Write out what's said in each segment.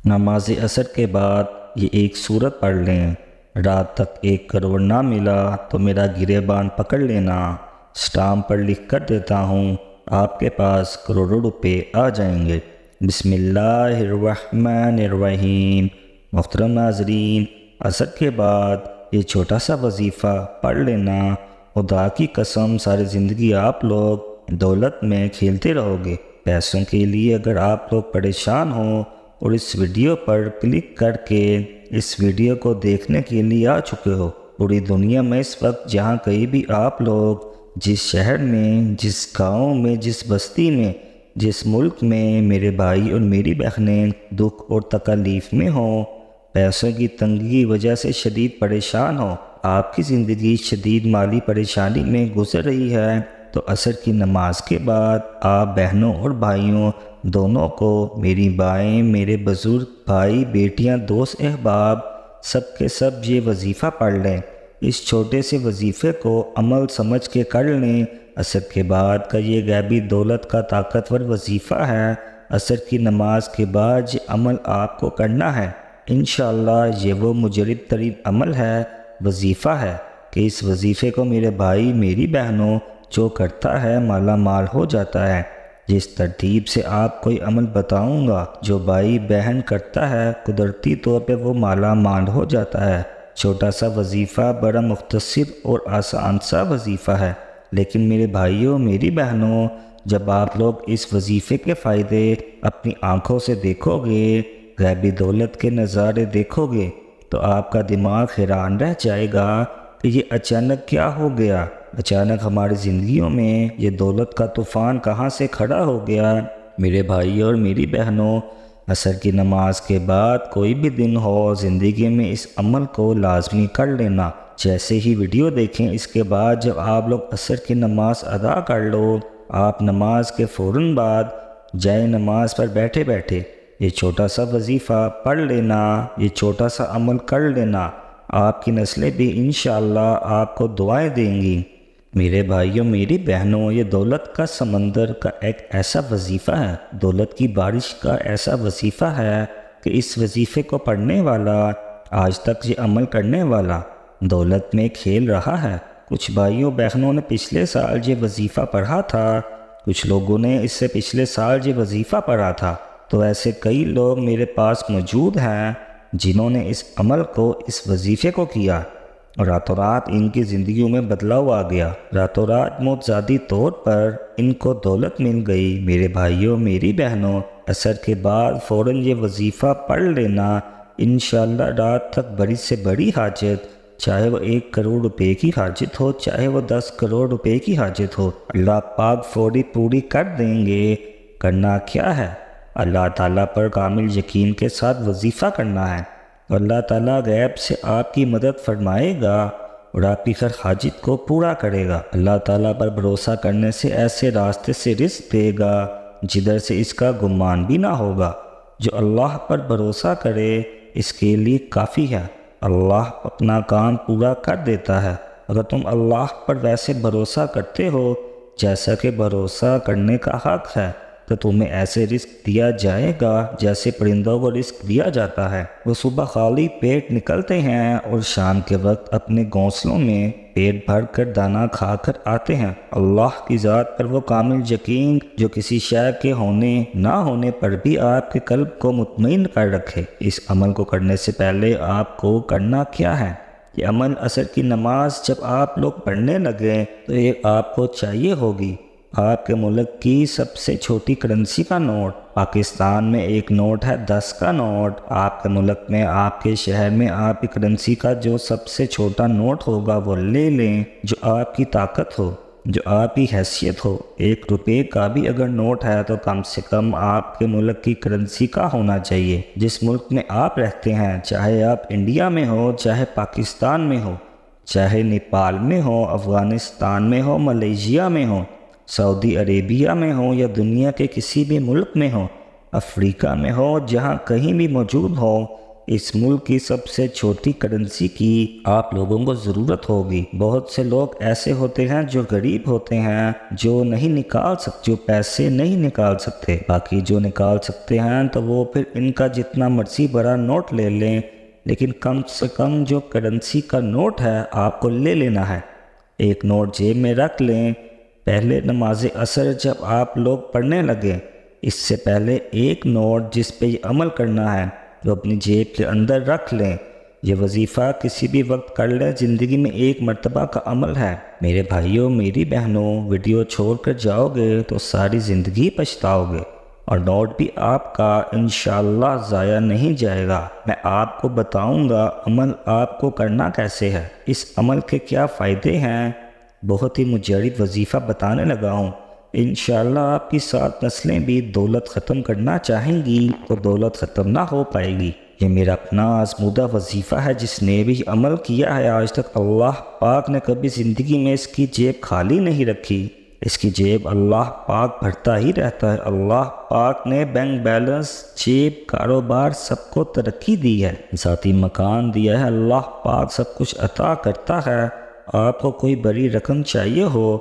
نماز عصر کے بعد یہ ایک سورت پڑھ لیں۔ رات تک 1 کروڑ نہ ملا تو میرا گریبان پکڑ لینا، سٹامپ پر لکھ کر دیتا ہوں، آپ کے پاس کروڑوں روپے آ جائیں گے۔ بسم اللہ الرحمن الرحیم۔ محترم ناظرین، عصر کے بعد یہ چھوٹا سا وظیفہ پڑھ لینا، خدا کی قسم ساری زندگی آپ لوگ دولت میں کھیلتے رہو گے۔ پیسوں کے لیے اگر آپ لوگ پریشان ہوں اور اس ویڈیو پر کلک کر کے اس ویڈیو کو دیکھنے کے لیے آ چکے ہو، پوری دنیا میں اس وقت جہاں کہیں بھی آپ لوگ جس شہر میں، جس گاؤں میں، جس بستی میں، جس ملک میں میرے بھائی اور میری بہنیں دکھ اور تکلیف میں ہوں، پیسوں کی تنگی کی وجہ سے شدید پریشان ہوں، آپ کی زندگی شدید مالی پریشانی میں گزر رہی ہے، تو عصر کی نماز کے بعد آپ بہنوں اور بھائیوں دونوں کو، میری بائیں، میرے بزرگ بھائی، بیٹیاں، دوست، احباب، سب کے سب یہ وظیفہ پڑھ لیں۔ اس چھوٹے سے وظیفے کو عمل سمجھ کے کر لیں۔ عصر کے بعد کا یہ غیبی دولت کا طاقتور وظیفہ ہے۔ عصر کی نماز کے بعد یہ عمل آپ کو کرنا ہے۔ انشاءاللہ یہ وہ مجرب ترین عمل ہے، وظیفہ ہے کہ اس وظیفے کو میرے بھائی، میری بہنوں جو کرتا ہے مالا مال ہو جاتا ہے۔ جس ترتیب سے آپ کوئی عمل بتاؤں گا جو بھائی بہن کرتا ہے، قدرتی طور پہ وہ مالا مال ہو جاتا ہے۔ چھوٹا سا وظیفہ، بڑا مختصر اور آسان سا وظیفہ ہے، لیکن میرے بھائیوں، میری بہنوں، جب آپ لوگ اس وظیفے کے فائدے اپنی آنکھوں سے دیکھو گے، غیبی دولت کے نظارے دیکھو گے، تو آپ کا دماغ حیران رہ جائے گا کہ یہ اچانک کیا ہو گیا، اچانک ہماری زندگیوں میں یہ دولت کا طوفان کہاں سے کھڑا ہو گیا۔ میرے بھائی اور میری بہنوں، عصر کی نماز کے بعد کوئی بھی دن ہو، زندگی میں اس عمل کو لازمی کر لینا۔ جیسے ہی ویڈیو دیکھیں، اس کے بعد جب آپ لوگ عصر کی نماز ادا کر لو، آپ نماز کے فوراً بعد جائے نماز پر بیٹھے بیٹھے یہ چھوٹا سا وظیفہ پڑھ لینا، یہ چھوٹا سا عمل کر لینا۔ آپ کی نسلیں بھی انشاءاللہ آپ کو دعائیں دیں گی۔ میرے بھائیوں، میری بہنوں، یہ دولت کا سمندر کا ایک ایسا وظیفہ ہے، دولت کی بارش کا ایسا وظیفہ ہے کہ اس وظیفے کو پڑھنے والا، آج تک یہ عمل کرنے والا دولت میں کھیل رہا ہے۔ کچھ بھائیوں بہنوں نے پچھلے سال یہ وظیفہ پڑھا تھا، کچھ لوگوں نے اس سے پچھلے سال یہ وظیفہ پڑھا تھا، تو ایسے کئی لوگ میرے پاس موجود ہیں جنہوں نے اس عمل کو، اس وظیفے کو کیا، راتوں رات ان کی زندگیوں میں بدلاؤ آ گیا، راتوں رات معجزاتی طور پر ان کو دولت مل گئی۔ میرے بھائیوں، میری بہنوں، عصر کے بعد فوراً یہ وظیفہ پڑھ لینا، انشاءاللہ رات تک بڑی سے بڑی حاجت، چاہے وہ 1 کروڑ روپے کی حاجت ہو، چاہے وہ 10 کروڑ روپے کی حاجت ہو، اللہ پاک فوری پوری کر دیں گے۔ کرنا کیا ہے؟ اللہ تعالیٰ پر کامل یقین کے ساتھ وظیفہ کرنا ہے، اللہ تعالیٰ غیب سے آپ کی مدد فرمائے گا اور آپ کی ہر حاجت کو پورا کرے گا۔ اللہ تعالیٰ پر بھروسہ کرنے سے ایسے راستے سے رزق دے گا جدھر سے اس کا گمان بھی نہ ہوگا۔ جو اللہ پر بھروسہ کرے اس کے لیے کافی ہے، اللہ اپنا کام پورا کر دیتا ہے۔ اگر تم اللہ پر ویسے بھروسہ کرتے ہو جیسا کہ بھروسہ کرنے کا حق ہے، تو تمہیں ایسے رزق دیا جائے گا جیسے پرندوں کو رزق دیا جاتا ہے۔ وہ صبح خالی پیٹ نکلتے ہیں اور شام کے وقت اپنے گھونسلوں میں پیٹ بھر کر دانہ کھا کر آتے ہیں۔ اللہ کی ذات پر وہ کامل یقین جو کسی شے کے ہونے نہ ہونے پر بھی آپ کے قلب کو مطمئن کر رکھے۔ اس عمل کو کرنے سے پہلے آپ کو کرنا کیا ہے؟ یہ عمل عصر کی نماز جب آپ لوگ پڑھنے لگے تو یہ آپ کو چاہیے ہوگی۔ آپ کے ملک کی سب سے چھوٹی کرنسی کا نوٹ، پاکستان میں ایک نوٹ ہے 10 کا نوٹ، آپ کے ملک میں، آپ کے شہر میں آپ کی کرنسی کا جو سب سے چھوٹا نوٹ ہوگا وہ لے لیں، جو آپ کی طاقت ہو، جو آپ کی حیثیت ہو۔ 1 روپے کا بھی اگر نوٹ ہے تو کم سے کم آپ کے ملک کی کرنسی کا ہونا چاہیے۔ جس ملک میں آپ رہتے ہیں، چاہے آپ انڈیا میں ہو، چاہے پاکستان میں ہو، چاہے نیپال میں ہو، افغانستان میں ہو، ملیشیا میں ہو، سعودی عربیہ میں ہو، یا دنیا کے کسی بھی ملک میں ہو، افریقہ میں ہو، جہاں کہیں بھی موجود ہو، اس ملک کی سب سے چھوٹی کرنسی کی آپ لوگوں کو ضرورت ہوگی۔ بہت سے لوگ ایسے ہوتے ہیں جو غریب ہوتے ہیں، جو نہیں نکال سکتے، جو پیسے نہیں نکال سکتے، باقی جو نکال سکتے ہیں تو وہ پھر ان کا جتنا مرضی بڑا نوٹ لے لیں، لیکن کم سے کم جو کرنسی کا نوٹ ہے آپ کو لے لینا ہے۔ ایک نوٹ جیب میں رکھ لیں۔ پہلے نماز عصر جب آپ لوگ پڑھنے لگے، اس سے پہلے ایک نوٹ جس پہ یہ عمل کرنا ہے جو اپنی جیب کے اندر رکھ لیں۔ یہ وظیفہ کسی بھی وقت کر لیں، زندگی میں ایک مرتبہ کا عمل ہے۔ میرے بھائیوں، میری بہنوں، ویڈیو چھوڑ کر جاؤ گے تو ساری زندگی پچھتاؤ گے، اور نوٹ بھی آپ کا انشاءاللہ ضائع نہیں جائے گا۔ میں آپ کو بتاؤں گا عمل آپ کو کرنا کیسے ہے، اس عمل کے کیا فائدے ہیں۔ بہت ہی مجرد وظیفہ بتانے لگا ہوں۔ انشاءاللہ آپ کی 7 نسلیں بھی دولت ختم کرنا چاہیں گی تو دولت ختم نہ ہو پائے گی۔ یہ میرا اپنا آزمودہ وظیفہ ہے، جس نے بھی عمل کیا ہے آج تک اللہ پاک نے کبھی زندگی میں اس کی جیب خالی نہیں رکھی۔ اس کی جیب اللہ پاک بھرتا ہی رہتا ہے۔ اللہ پاک نے بینک بیلنس، جیب، کاروبار سب کو ترقی دی ہے، ذاتی مکان دیا ہے۔ اللہ پاک سب کچھ عطا کرتا ہے۔ آپ کو کوئی بڑی رقم چاہیے ہو،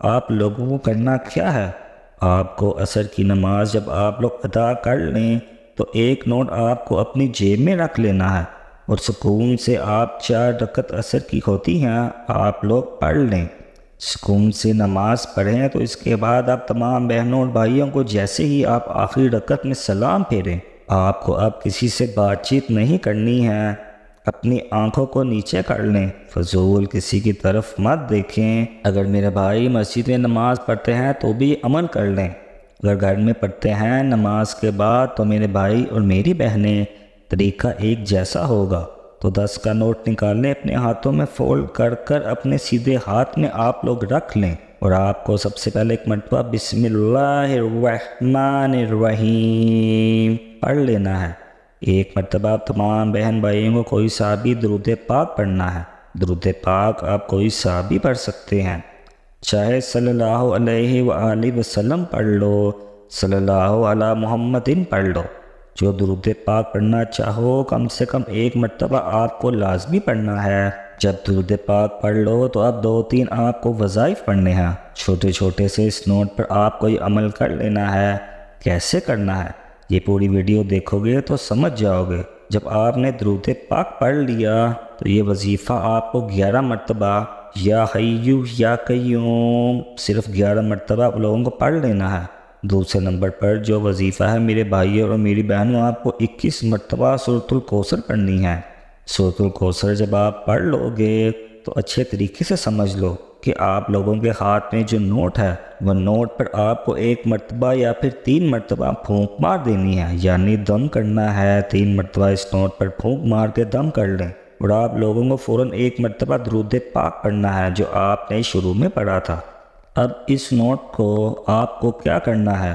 آپ لوگوں کو کرنا کیا ہے؟ آپ کو عصر کی نماز جب آپ لوگ ادا کر لیں تو ایک نوٹ آپ کو اپنی جیب میں رکھ لینا ہے، اور سکون سے آپ 4 رکعت عصر کی ہوتی ہیں آپ لوگ پڑھ لیں۔ سکون سے نماز پڑھیں تو اس کے بعد آپ تمام بہنوں اور بھائیوں کو جیسے ہی آپ آخری رکعت میں سلام پھیریں، آپ کو اب کسی سے بات چیت نہیں کرنی ہے۔ اپنی آنکھوں کو نیچے کر لیں، فضول کسی کی طرف مت دیکھیں۔ اگر میرے بھائی مسجد میں نماز پڑھتے ہیں تو بھی عمل کر لیں، اگر گھر میں پڑھتے ہیں نماز کے بعد تو میرے بھائی اور میری بہنیں طریقہ ایک جیسا ہوگا۔ تو 10 کا نوٹ نکال لیں، اپنے ہاتھوں میں فولڈ کر کر اپنے سیدھے ہاتھ میں آپ لوگ رکھ لیں، اور آپ کو سب سے پہلے ایک مرتبہ بسم اللہ الرحمن الرحیم پڑھ لینا ہے۔ ایک مرتبہ آپ تمام بہن بھائیوں کو کوئی سا بھی درود پاک پڑھنا ہے۔ درود پاک آپ کوئی سا بھی پڑھ سکتے ہیں، چاہے صلی اللہ علیہ وآلہ وسلم پڑھ لو، صلی اللہ علی محمد پڑھ لو۔ جو درود پاک پڑھنا چاہو کم سے کم ایک مرتبہ آپ کو لازمی پڑھنا ہے۔ جب درود پاک پڑھ لو تو اب 2-3 آپ کو وظائف پڑھنے ہیں۔ چھوٹے چھوٹے سے اس نوٹ پر آپ کو یہ عمل کر لینا ہے۔ کیسے کرنا ہے یہ پوری ویڈیو دیکھو گے تو سمجھ جاؤ گے۔ جب آپ نے درود پاک پڑھ لیا تو یہ وظیفہ آپ کو 11 مرتبہ یا حیو یا قیوم صرف 11 مرتبہ آپ لوگوں کو پڑھ لینا ہے۔ دوسرے نمبر پر جو وظیفہ ہے میرے بھائیوں اور میری بہنوں، آپ کو 21 مرتبہ سورۃ الکوثر پڑھنی ہے۔ سورۃ الکوثر جب آپ پڑھ لو گے تو اچھے طریقے سے سمجھ لو کہ آپ لوگوں کے ہاتھ میں جو نوٹ ہے وہ نوٹ پر آپ کو 1 مرتبہ یا پھر 3 مرتبہ پھونک مار دینی ہے، یعنی دم کرنا ہے۔ 3 مرتبہ اس نوٹ پر پھونک مار کے دم کر لیں، اور آپ لوگوں کو فوراً 1 مرتبہ درود پاک پڑھنا ہے جو آپ نے شروع میں پڑھا تھا۔ اب اس نوٹ کو آپ کو کیا کرنا ہے،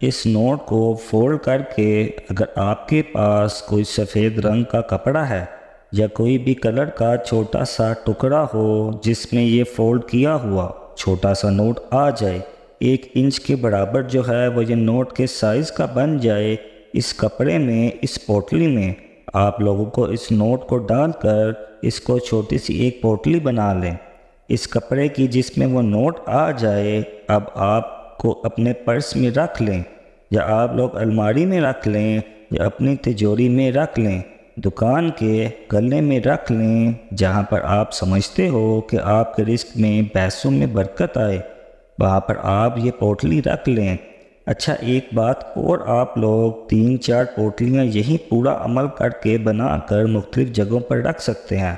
اس نوٹ کو فولڈ کر کے اگر آپ کے پاس کوئی سفید رنگ کا کپڑا ہے یا کوئی بھی کلر کا چھوٹا سا ٹکڑا ہو جس میں یہ فولڈ کیا ہوا چھوٹا سا نوٹ آ جائے، 1 انچ کے برابر جو ہے وہ یہ نوٹ کے سائز کا بن جائے، اس کپڑے میں، اس پوٹلی میں آپ لوگوں کو اس نوٹ کو ڈال کر اس کو چھوٹی سی ایک پوٹلی بنا لیں، اس کپڑے کی جس میں وہ نوٹ آ جائے۔ اب آپ کو اپنے پرس میں رکھ لیں، یا آپ لوگ الماری میں رکھ لیں، یا اپنی تجوری میں رکھ لیں، دکان کے گلے میں رکھ لیں، جہاں پر آپ سمجھتے ہو کہ آپ کے رزق میں، پیسوں میں برکت آئے، وہاں پر آپ یہ پوٹلی رکھ لیں۔ اچھا ایک بات اور، آپ لوگ 3-4 پوٹلیاں یہی پورا عمل کر کے بنا کر مختلف جگہوں پر رکھ سکتے ہیں۔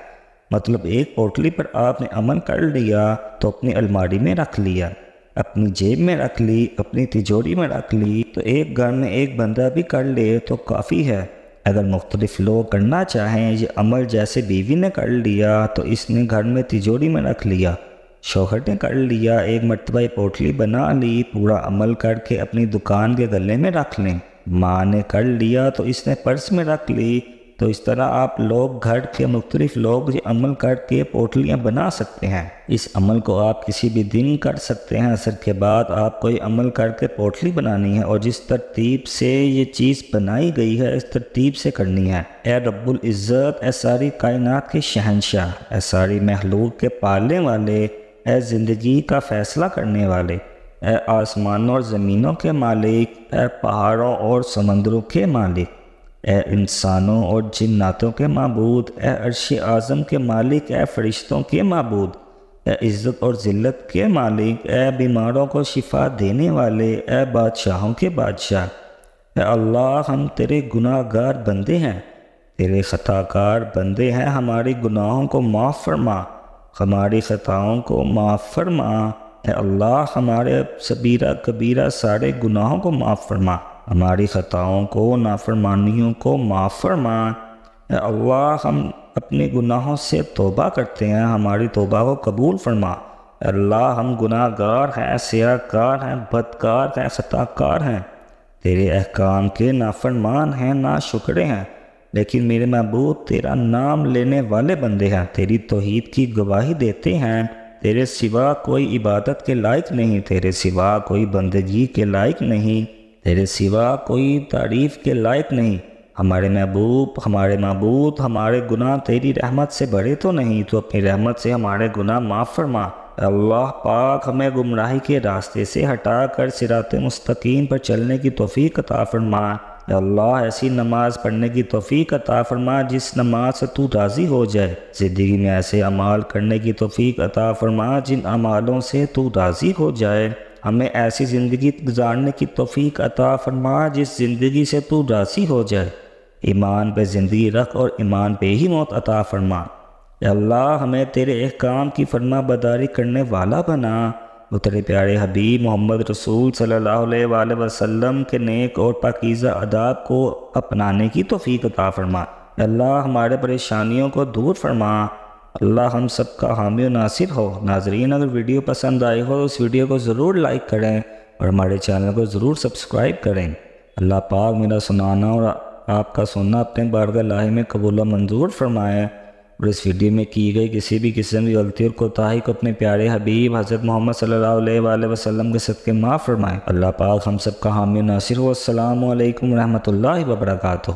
مطلب ایک پوٹلی پر آپ نے عمل کر لیا تو اپنی الماری میں رکھ لیا، اپنی جیب میں رکھ لی، اپنی تجوری میں رکھ لی، تو ایک گھر میں ایک بندہ بھی کر لے تو کافی ہے۔ اگر مختلف لوگ کرنا چاہیں یہ عمل، جیسے بیوی نے کر لیا تو اس نے گھر میں تجوری میں رکھ لیا، شوہر نے کر لیا 1 مرتبہ یہ پوٹلی بنا لی، پورا عمل کر کے اپنی دکان کے گلے میں رکھ لیں، ماں نے کر لیا تو اس نے پرس میں رکھ لی، تو اس طرح آپ لوگ گھر کے مختلف لوگ یہ عمل کر کے پوٹلیاں بنا سکتے ہیں۔ اس عمل کو آپ کسی بھی دن کر سکتے ہیں۔ عصر کے بعد آپ کوئی عمل کر کے پوٹلی بنانی ہے، اور جس ترتیب سے یہ چیز بنائی گئی ہے اس ترتیب سے کرنی ہے۔ اے رب العزت، اے ساری کائنات کے شہنشاہ، اے ساری مخلوق کے پالنے والے، اے زندگی کا فیصلہ کرنے والے، اے آسمانوں اور زمینوں کے مالک، اے پہاڑوں اور سمندروں کے مالک، اے انسانوں اور جناتوں کے معبود، اے عرش اعظم کے مالک، اے فرشتوں کے معبود، اے عزت اور ذلت کے مالک، اے بیماروں کو شفا دینے والے، اے بادشاہوں کے بادشاہ، اے اللہ ہم تیرے گناہ گار بندے ہیں، تیرے خطا کار بندے ہیں، ہماری گناہوں کو معاف فرما، ہماری خطاؤں کو معاف فرما۔ اے اللہ ہمارے صغیرہ کبیرہ سارے گناہوں کو معاف فرما، ہماری خطاؤں کو نافرمانیوں کو معاف فرما۔ اے اللہ ہم اپنے گناہوں سے توبہ کرتے ہیں، ہماری توبہ کو قبول فرما۔ اے اللہ ہم گناہ گار ہیں، سیاہ کار ہیں، بدکار ہیں، خطا کار ہیں، تیرے احکام کے نافرمان ہیں، ناشکرے ہیں، لیکن میرے معبود تیرا نام لینے والے بندے ہیں، تیری توحید کی گواہی دیتے ہیں۔ تیرے سوا کوئی عبادت کے لائق نہیں، تیرے سوا کوئی بندگی کے لائق نہیں، تیرے سوا کوئی تعریف کے لائق نہیں۔ ہمارے معبود ہمارے گناہ تیری رحمت سے بڑے تو نہیں، تو اپنی رحمت سے ہمارے گناہ معاف فرما۔ اللہ پاک ہمیں گمراہی کے راستے سے ہٹا کر صراط مستقیم پر چلنے کی توفیق عطا فرما۔ اے اللہ ایسی نماز پڑھنے کی توفیق عطا فرما جس نماز سے تو راضی ہو جائے، زندگی میں ایسے اعمال کرنے کی توفیق عطا فرما جن اعمالوں سے تو راضی ہو جائے، ہمیں ایسی زندگی گزارنے کی توفیق عطا فرما جس زندگی سے تو راضی ہو جائے، ایمان پہ زندگی رکھ اور ایمان پہ ہی موت عطا فرما۔ اے اللہ ہمیں تیرے احکام کی فرما برداری کرنے والا بنا، وہ تیرے پیارے حبیب محمد رسول صلی اللہ علیہ وآلہ وسلم کے نیک اور پاکیزہ آداب کو اپنانے کی توفیق عطا فرما۔ اے اللہ ہمارے پریشانیوں کو دور فرما، اللہ ہم سب کا حامی و ناصر ہو۔ ناظرین اگر ویڈیو پسند آئی ہو تو اس ویڈیو کو ضرور لائک کریں اور ہمارے چینل کو ضرور سبسکرائب کریں۔ اللہ پاک میرا سنانا اور آپ کا سننا اپنے بارگاہ الہی میں قبول و منظور فرمائے، اور اس ویڈیو میں کی گئی کسی بھی قسم کی غلطی اور کوتاہی کو اپنے پیارے حبیب حضرت محمد صلی اللہ علیہ وآلہ وسلم کے صدقے معاف فرمائے۔ اللہ پاک ہم سب کا حامی و ناصر ہو۔ السلام علیکم ورحمۃ اللہ وبرکاتہ۔